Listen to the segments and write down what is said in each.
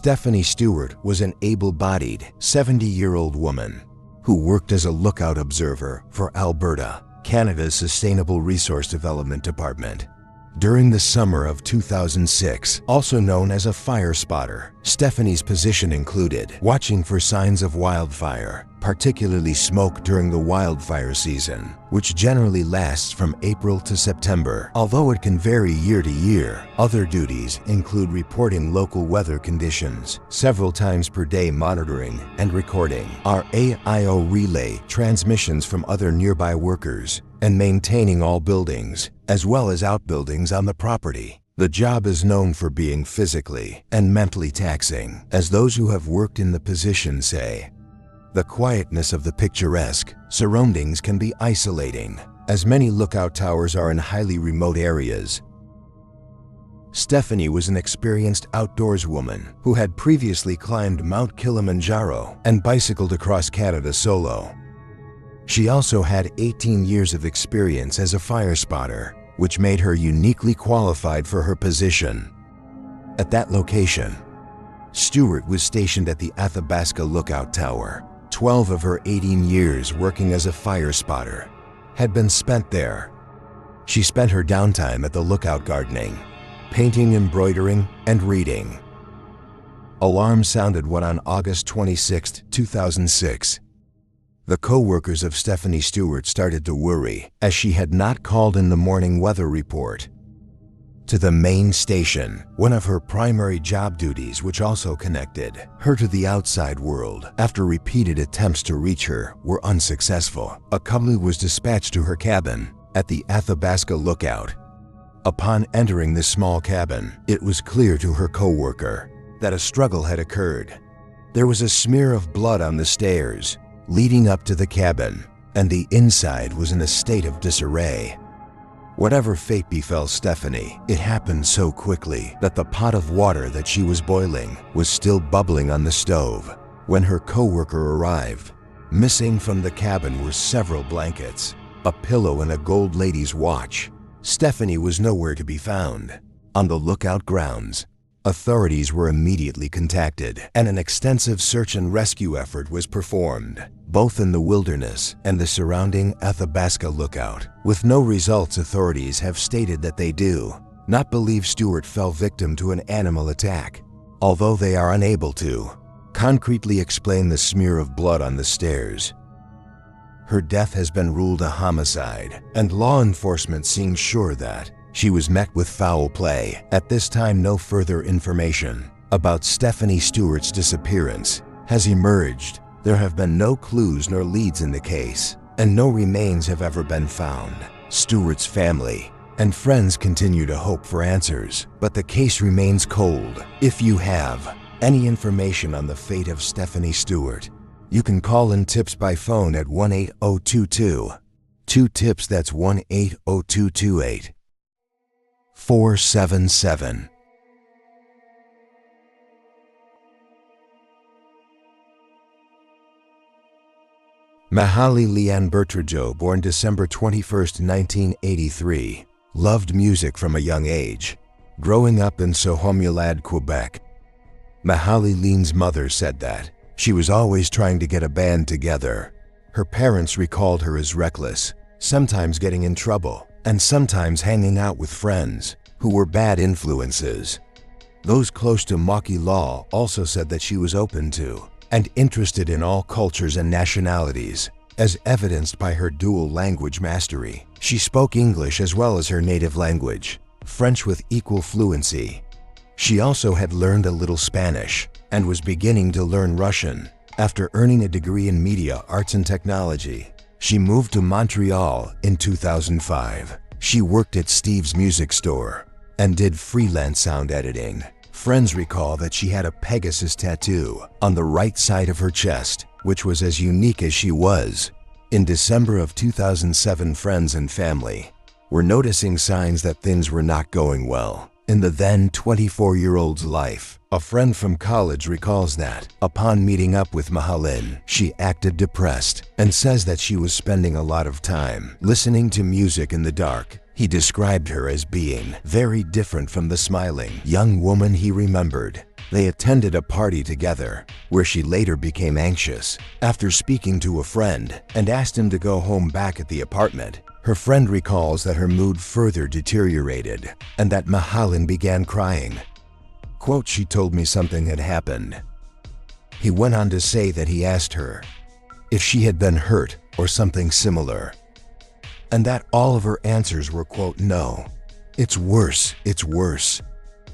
Stephanie Stewart was an able-bodied, 70-year-old woman who worked as a lookout observer for Alberta, Canada's Sustainable Resource Development Department. During the summer of 2006, also known as a fire spotter, Stephanie's position included watching for signs of wildfire, particularly smoke during the wildfire season, which generally lasts from April to September. Although it can vary year to year, other duties include reporting local weather conditions, several times per day monitoring and recording RAIO relay transmissions from other nearby workers, and maintaining all buildings, as well as outbuildings on the property. The job is known for being physically and mentally taxing, as those who have worked in the position say. The quietness of the picturesque surroundings can be isolating, as many lookout towers are in highly remote areas. Stephanie was an experienced outdoors woman who had previously climbed Mount Kilimanjaro and bicycled across Canada solo. She also had 18 years of experience as a fire spotter, which made her uniquely qualified for her position. At that location, Stewart was stationed at the Athabasca Lookout Tower. 12 of her 18 years working as a fire spotter had been spent there. She spent her downtime at the lookout gardening, painting, embroidering, and reading. Alarm sounded when on August 26, 2006, the co-workers of Stephanie Stewart started to worry as she had not called in the morning weather report to the main station, one of her primary job duties, which also connected her to the outside world. After repeated attempts to reach her were unsuccessful, a company was dispatched to her cabin at the Athabasca Lookout. Upon entering this small cabin, it was clear to her co-worker that a struggle had occurred. There was a smear of blood on the stairs leading up to the cabin, and the inside was in a state of disarray. Whatever fate befell Stephanie, it happened so quickly that the pot of water that she was boiling was still bubbling on the stove when her co-worker arrived. Missing from the cabin were several blankets, a pillow, and a gold lady's watch. Stephanie was nowhere to be found. On the lookout grounds, authorities were immediately contacted, and an extensive search and rescue effort was performed, both in the wilderness and the surrounding Athabasca Lookout. With no results, authorities have stated that they do not believe Stewart fell victim to an animal attack, although they are unable to concretely explain the smear of blood on the stairs. Her death has been ruled a homicide, and law enforcement seems sure that she was met with foul play. At this time, no further information about Stephanie Stewart's disappearance has emerged. There have been no clues nor leads in the case, and no remains have ever been found. Stewart's family and friends continue to hope for answers, but the case remains cold. If you have any information on the fate of Stephanie Stewart, you can call in tips by phone at 1-8022-2-TIPS. That's 1-8022-477. Mahaley Leanne Bertrajo, born December 21, 1983, loved music from a young age, growing up in Sohomulad, Quebec. Mahaley Leanne's mother said that she was always trying to get a band together. Her parents recalled her as reckless, sometimes getting in trouble, and sometimes hanging out with friends who were bad influences. Those close to Maki Law also said that she was open to and interested in all cultures and nationalities, as evidenced by her dual language mastery. She spoke English as well as her native language, French, with equal fluency. She also had learned a little Spanish and was beginning to learn Russian. After earning a degree in media arts and technology, she moved to Montreal in 2005. She worked at Steve's Music Store and did freelance sound editing. Friends recall that she had a Pegasus tattoo on the right side of her chest, which was as unique as she was. In December of 2007, friends and family were noticing signs that things were not going well in the then 24-year-old's life. A friend from college recalls that, upon meeting up with Mahalyn, she acted depressed and says that she was spending a lot of time listening to music in the dark. He described her as being very different from the smiling young woman he remembered. They attended a party together, where she later became anxious. After speaking to a friend and asked him to go home back at the apartment, her friend recalls that her mood further deteriorated and that Mahalin began crying. Quote, "She told me something had happened." He went on to say that he asked her if she had been hurt or something similar, and that all of her answers were, quote, "No, it's worse, it's worse."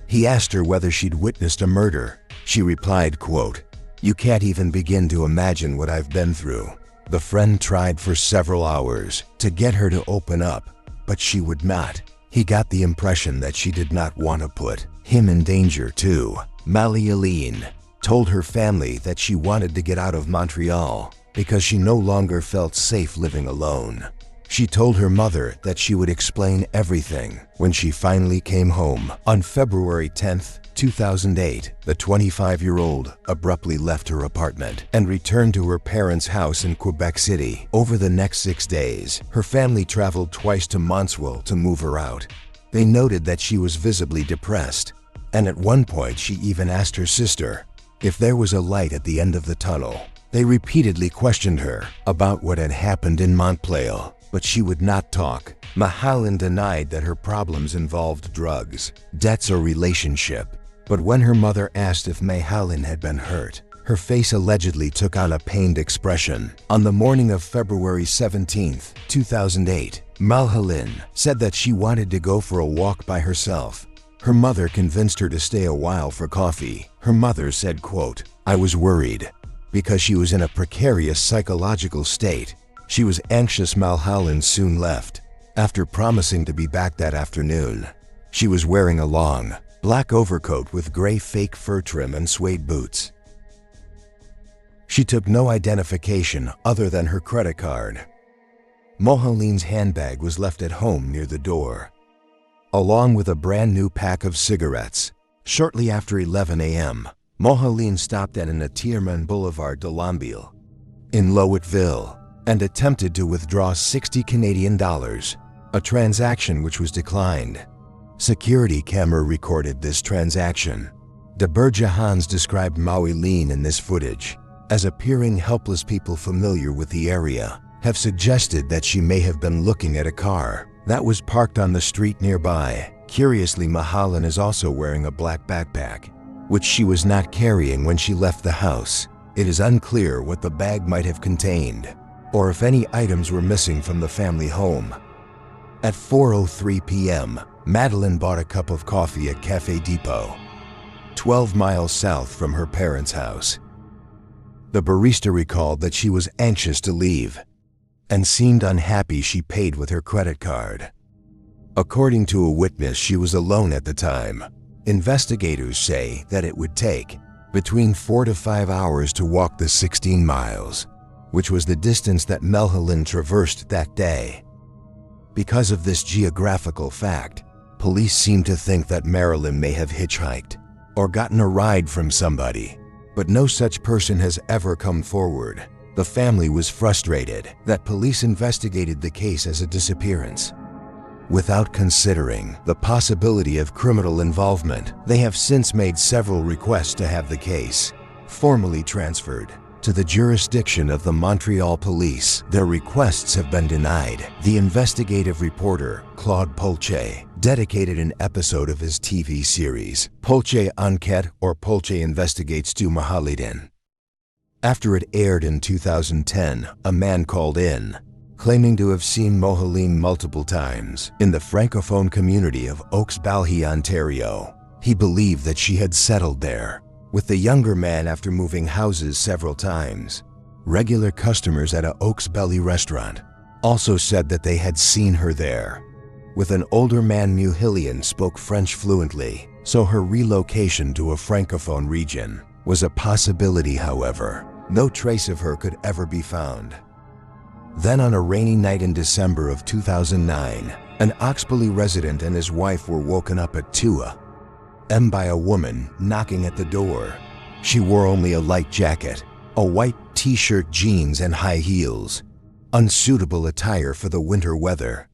He asked her whether she'd witnessed a murder. She replied, quote, "You can't even begin to imagine what I've been through." The friend tried for several hours to get her to open up, but she would not. He got the impression that she did not want to put him in danger too. Marilyn told her family that she wanted to get out of Montreal because she no longer felt safe living alone. She told her mother that she would explain everything when she finally came home. On February 10th, 2008, the 25-year-old abruptly left her apartment and returned to her parents' house in Quebec City. Over the next 6 days, her family traveled twice to Montsville to move her out. They noted that she was visibly depressed, and at one point she even asked her sister if there was a light at the end of the tunnel. They repeatedly questioned her about what had happened in Montpleil, but she would not talk. Mahalin denied that her problems involved drugs, debts, or relationship. But when her mother asked if Mahalin had been hurt, her face allegedly took on a pained expression. On the morning of February 17th, 2008, Mahalin said that she wanted to go for a walk by herself. Her mother convinced her to stay a while for coffee. Her mother said, quote, "I was worried because she was in a precarious psychological state. She was anxious." Mahalin soon left, after promising to be back that afternoon. She was wearing a long, black overcoat with gray fake fur trim and suede boots. She took no identification other than her credit card. Mahalin's handbag was left at home near the door, along with a brand new pack of cigarettes. Shortly after 11 a.m., Mahalin stopped at an Atierman Boulevard de Longueville in Lowetville and attempted to withdraw 60 Canadian dollars, a transaction which was declined. Security camera recorded this transaction. De Bergeron described Marilyn in this footage as appearing helpless. People familiar with the area have suggested that she may have been looking at a car that was parked on the street nearby. Curiously, Mahalin is also wearing a black backpack, which she was not carrying when she left the house. It is unclear what the bag might have contained, or if any items were missing from the family home. At 4:03 p.m., Madeline bought a cup of coffee at Café Depot, 12 miles south from her parents' house. The barista recalled that she was anxious to leave and seemed unhappy. She paid with her credit card. According to a witness, she was alone at the time. Investigators say that it would take between 4 to 5 hours to walk the 16 miles, which was the distance that Mahalin traversed that day. Because of this geographical fact, police seem to think that Marilyn may have hitchhiked or gotten a ride from somebody, but no such person has ever come forward. The family was frustrated that police investigated the case as a disappearance without considering the possibility of criminal involvement. They have since made several requests to have the case formally transferred to the jurisdiction of the Montreal Police. Their requests have been denied. The investigative reporter, Claude Polche, dedicated an episode of his TV series, Polche Enquête or Polche Investigates to Mahalin. After it aired in 2010, a man called in, claiming to have seen Mahalin multiple times in the francophone community of Oaks-Balhy, Ontario. He believed that she had settled there with the younger man after moving houses several times. Regular customers at a Oaks-Balhy restaurant also said that they had seen her there. With an older man, Mahalin spoke French fluently, so her relocation to a francophone region was a possibility. However, no trace of her could ever be found. Then on a rainy night in December of 2009, an Oaks-Balhy resident and his wife were woken up at 2 a.m. by a woman knocking at the door. She wore only a light jacket, a white t-shirt, jeans, and high heels, unsuitable attire for the winter weather.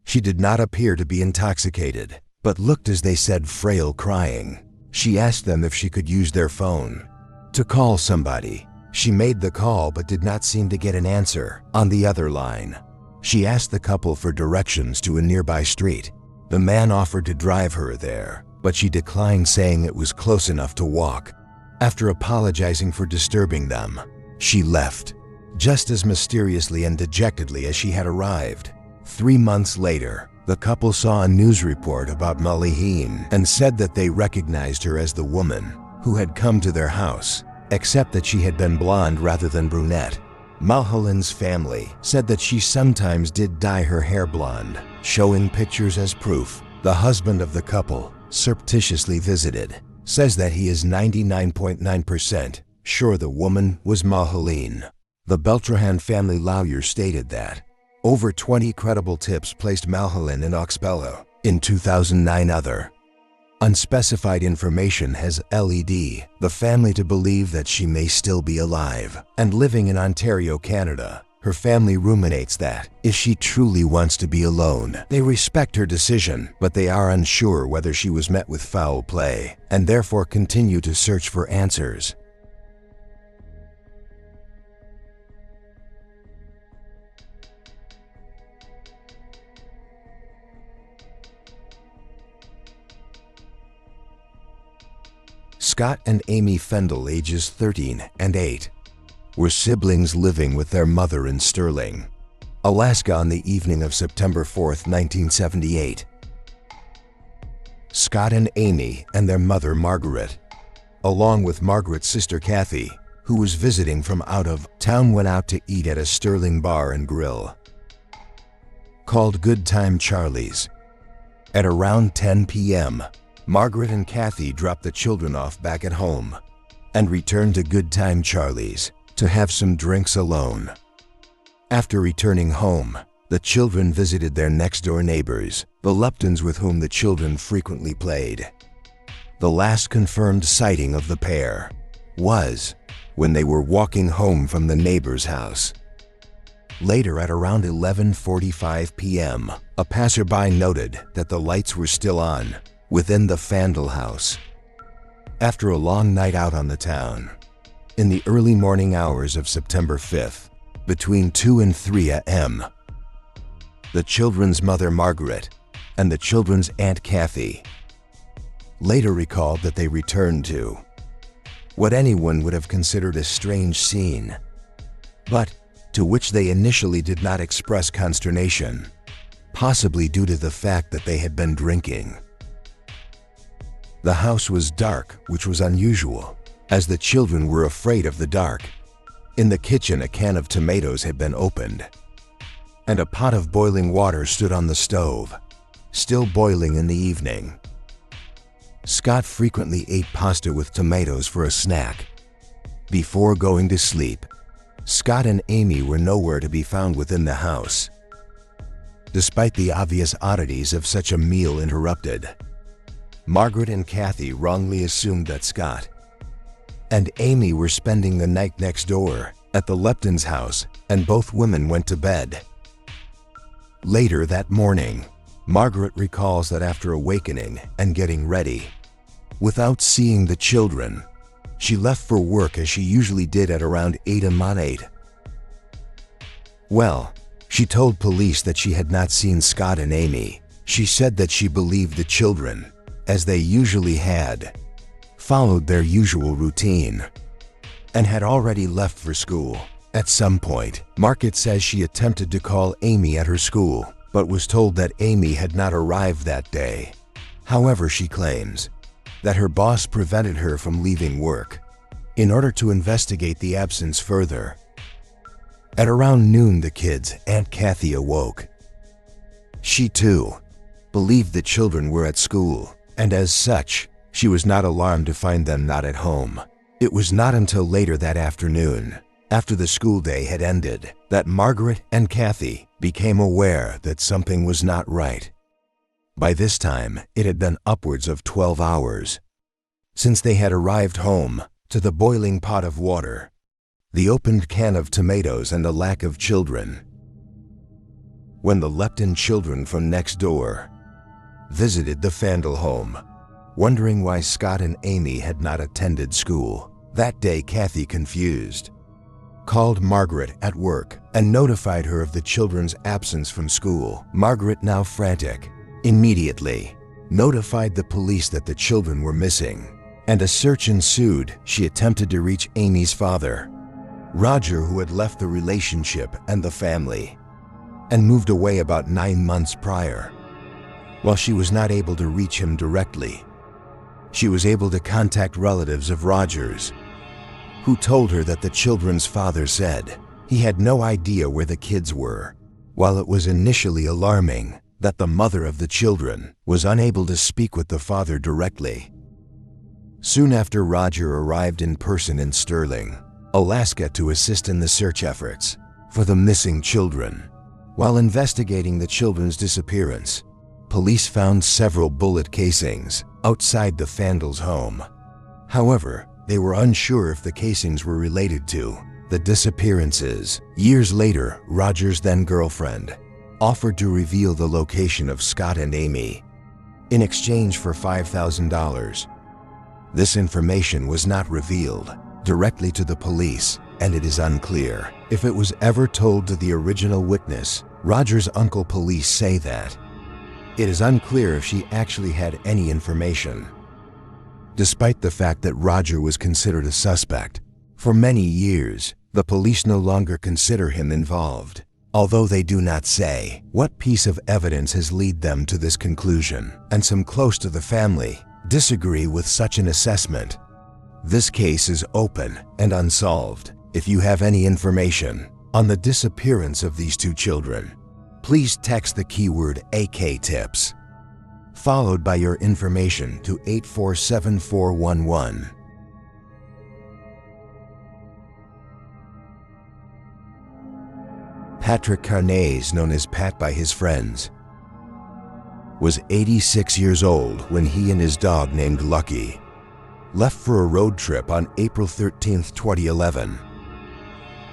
She did not appear to be intoxicated, but looked, as they said, frail, crying. She asked them if she could use their phone to call somebody. She made the call but did not seem to get an answer on the other line. She asked the couple for directions to a nearby street. The man offered to drive her there, but she declined, saying it was close enough to walk. After apologizing for disturbing them, she left, just as mysteriously and dejectedly as she had arrived. 3 months later, the couple saw a news report about Marilyn and said that they recognized her as the woman who had come to their house, except that she had been blonde rather than brunette. Marilyn's family said that she sometimes did dye her hair blonde, showing pictures as proof. The husband of the couple, surreptitiously visited, says that he is 99.9% sure the woman was Marilyn. The Bergeron family lawyer stated that over 20 credible tips placed Marilyn in Oxbello. In 2009, other unspecified information has led the family to believe that she may still be alive and living in Ontario, Canada. Her family ruminates that if she truly wants to be alone, they respect her decision, but they are unsure whether she was met with foul play and therefore continue to search for answers. Scott and Amy Fandel, ages 13 and 8, were siblings living with their mother in Sterling, Alaska on the evening of September 4, 1978. Scott and Amy and their mother Margaret, along with Margaret's sister Kathy, who was visiting from out of town, went out to eat at a Sterling bar and grill called Good Time Charlie's. At around 10 p.m., Margaret and Kathy dropped the children off back at home and returned to Good Time Charlie's to have some drinks alone. After returning home, the children visited their next-door neighbors, the Luptons, with whom the children frequently played. The last confirmed sighting of the pair was when they were walking home from the neighbor's house. Later, at around 11:45 p.m., a passerby noted that the lights were still on within the Fandel house. After a long night out on the town, in the early morning hours of September 5th, between 2 and 3 a.m., the children's mother Margaret and the children's aunt Kathy later recalled that they returned to what anyone would have considered a strange scene, but to which they initially did not express consternation, possibly due to the fact that they had been drinking. The house was dark, which was unusual, as the children were afraid of the dark. In the kitchen, a can of tomatoes had been opened, and a pot of boiling water stood on the stove, still boiling in the evening. Scott frequently ate pasta with tomatoes for a snack. Before going to sleep, Scott and Amy were nowhere to be found within the house. Despite the obvious oddities of such a meal interrupted, Margaret and Kathy wrongly assumed that Scott and Amy were spending the night next door at the Luptons' house, and both women went to bed. Later that morning, Margaret recalls that after awakening and getting ready, without seeing the children, she left for work as she usually did at around 8 a.m. Well, she told police that she had not seen Scott and Amy. She said that she believed the children, as they usually had, followed their usual routine and had already left for school. At some point, Margaret says she attempted to call Amy at her school, but was told that Amy had not arrived that day. However, she claims that her boss prevented her from leaving work in order to investigate the absence further. At around noon, the kids' Aunt Kathy awoke. She too believed the children were at school, and as such, she was not alarmed to find them not at home. It was not until later that afternoon, after the school day had ended, that Margaret and Kathy became aware that something was not right. By this time, it had been upwards of 12 hours since they had arrived home to the boiling pot of water, the opened can of tomatoes, and a lack of children. When the Lupton children from next door visited the Fandel home, wondering why Scott and Amy had not attended school. That day, Kathy, confused, called Margaret at work and notified her of the children's absence from school. Margaret, now frantic, immediately notified the police that the children were missing, and a search ensued. She attempted to reach Amy's father, Roger, who had left the relationship and the family and moved away about 9 months prior. While she was not able to reach him directly, she was able to contact relatives of Roger's, who told her that the children's father said he had no idea where the kids were. While it was initially alarming that the mother of the children was unable to speak with the father directly, soon after Roger arrived in person in Sterling, Alaska, to assist in the search efforts for the missing children. While investigating the children's disappearance, police found several bullet casings outside the Fandels' home. However, they were unsure if the casings were related to the disappearances. Years later, Roger's then-girlfriend offered to reveal the location of Scott and Amy in exchange for $5,000. This information was not revealed directly to the police, and it is unclear if it was ever told to the original witness, Roger's uncle. Police say that it is unclear if she actually had any information. Despite the fact that Roger was considered a suspect for many years, the police no longer consider him involved, although they do not say what piece of evidence has led them to this conclusion, and some close to the family disagree with such an assessment. This case is open and unsolved. If you have any information on the disappearance of these 2 children, please text the keyword AKTIPS, followed by your information, to 847411. Patrick Carnes, known as Pat by his friends, was 86 years old when he and his dog named Lucky left for a road trip on April 13, 2011.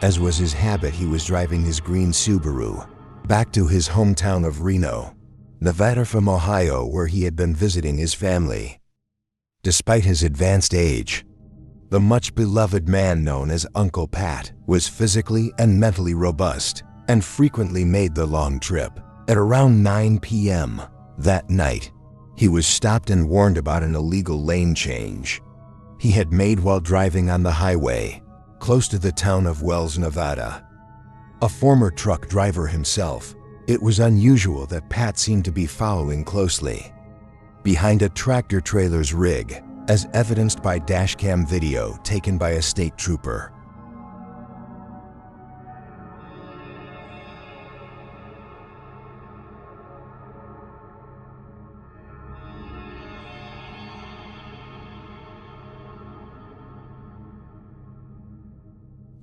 As was his habit, he was driving his green Subaru back to his hometown of Reno, Nevada from Ohio, where he had been visiting his family. Despite his advanced age, the much-beloved man known as Uncle Pat was physically and mentally robust and frequently made the long trip. At around 9 p.m. that night, he was stopped and warned about an illegal lane change he had made while driving on the highway close to the town of Wells, Nevada. A former truck driver himself, it was unusual that Pat seemed to be following closely behind a tractor-trailer's rig, as evidenced by dashcam video taken by a state trooper.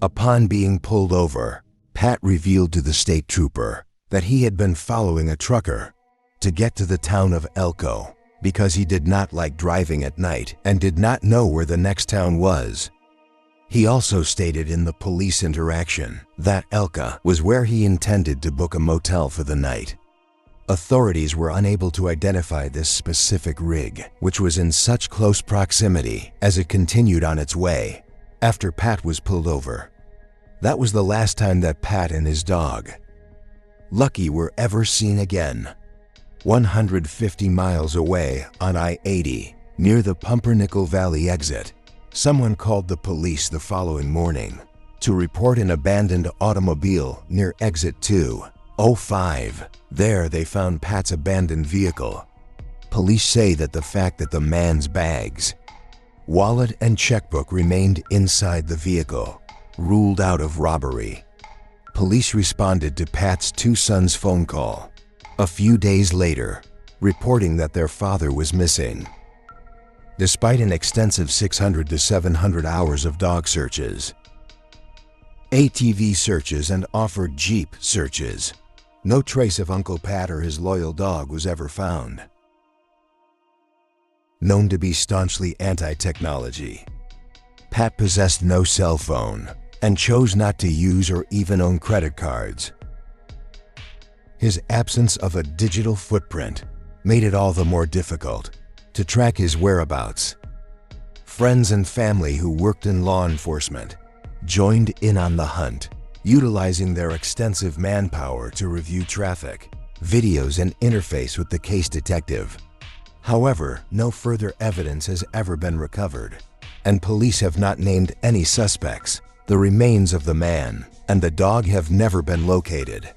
Upon being pulled over, Pat revealed to the state trooper that he had been following a trucker to get to the town of Elko because he did not like driving at night and did not know where the next town was. He also stated in the police interaction that Elko was where he intended to book a motel for the night. Authorities were unable to identify this specific rig, which was in such close proximity as it continued on its way after Pat was pulled over. That was the last time that Pat and his dog, Lucky, were ever seen again. 150 miles away on I-80, near the Pumpernickel Valley exit, someone called the police the following morning to report an abandoned automobile near exit 205. There they found Pat's abandoned vehicle. Police say that the fact that the man's bags, wallet, and checkbook remained inside the vehicle ruled out of robbery. Police responded to Pat's 2 sons' phone call a few days later, reporting that their father was missing. Despite an extensive 600 to 700 hours of dog searches, ATV searches, and offered Jeep searches, no trace of Uncle Pat or his loyal dog was ever found. Known to be staunchly anti-technology, Pat possessed no cell phone and chose not to use or even own credit cards. His absence of a digital footprint made it all the more difficult to track his whereabouts. Friends and family who worked in law enforcement joined in on the hunt, utilizing their extensive manpower to review traffic, videos, and interface with the case detective. However, no further evidence has ever been recovered, and police have not named any suspects. The remains of the man and the dog have never been located.